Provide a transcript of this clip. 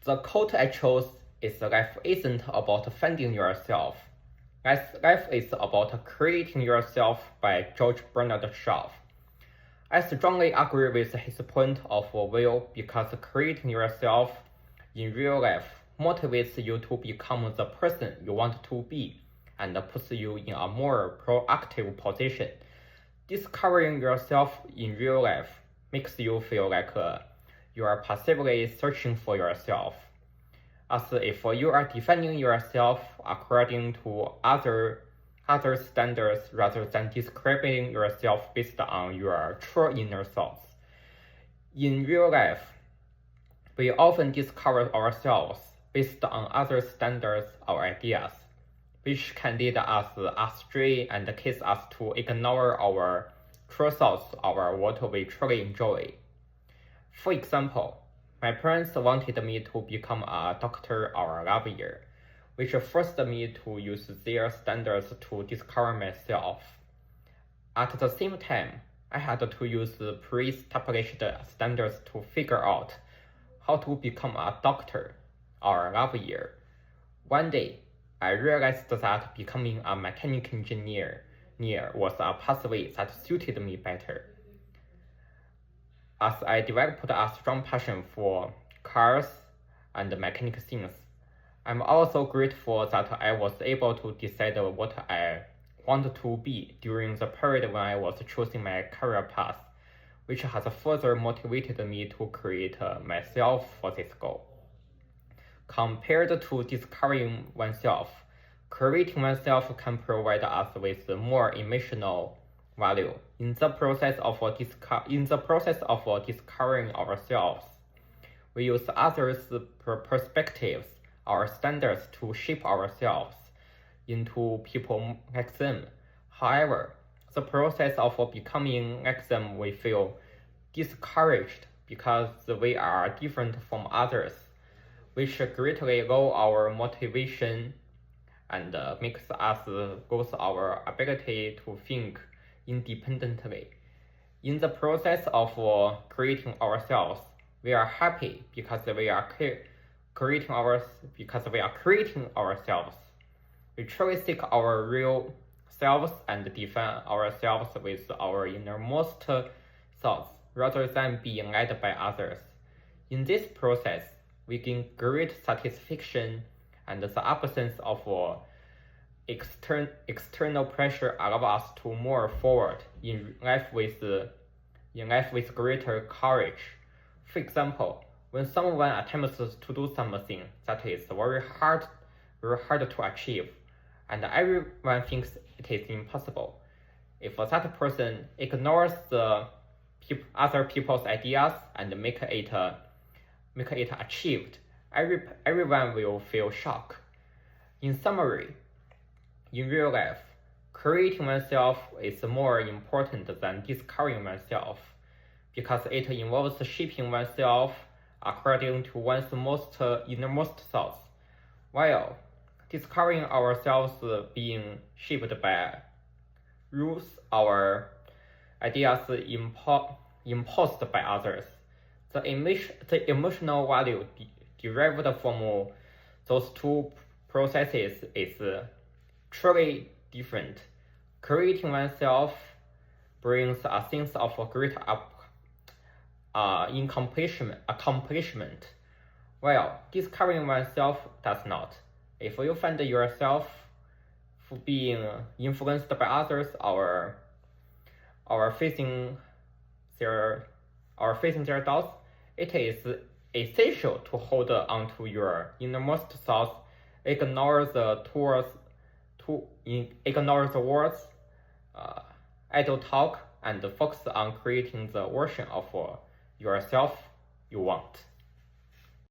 The quote I chose is life isn't about finding yourself. Life is about creating yourself by George Bernard Shaw. I strongly agree with his point of view because creating yourself in real life motivates you to become the person you want to be and puts you in a more proactive position. Discovering yourself in real life makes you feel like you are passively searching for yourself, as if you are defining yourself according to other standards rather than describing yourself based on your true inner thoughts. In real life, we often discover ourselves based on other standards or ideas, which can lead us astray and cause us to ignore our true thoughts or what we truly enjoy. For example, my parents wanted me to become a doctor or a lawyer, which forced me to use their standards to discover myself. At the same time, I had to use pre-established standards to figure out how to become a doctor or a lawyer. One day, I realized that becoming a mechanical engineer was a pathway that suited me better. As I developed a strong passion for cars and mechanical things, I'm also grateful that I was able to decide what I want to be during the period when I was choosing my career path, which has further motivated me to create myself for this goal. Compared to discovering oneself, creating oneself can provide us with more emotional value. In the process of discovering ourselves, we use others' perspectives or standards to shape ourselves into people like them. However, the process of becoming like them, we feel discouraged because we are different from others, which greatly lower our motivation and makes us lose our ability to think independently. In the process of creating ourselves, we are happy because we are creating ourselves. We truly seek our real selves and define ourselves with our innermost thoughts rather than being led by others. In this process, we gain great satisfaction, and the absence of external pressure allows us to move forward in life with greater courage. For example, when someone attempts to do something that is very hard to achieve, and everyone thinks it is impossible, if that person ignores the other people's ideas and make it achieved, everyone will feel shocked. In summary, in real life, creating oneself is more important than discovering oneself, because it involves shaping oneself according to one's innermost thoughts, while discovering ourselves being shaped by rules or ideas imposed by others. The emotional value derived from those two processes is truly different. Creating oneself brings a sense of great accomplishment, while discovering oneself does not. If you find yourself being influenced by others or facing their doubts, it is essential to hold on to your innermost thoughts, ignore the words, idle talk, and focus on creating the version of yourself you want.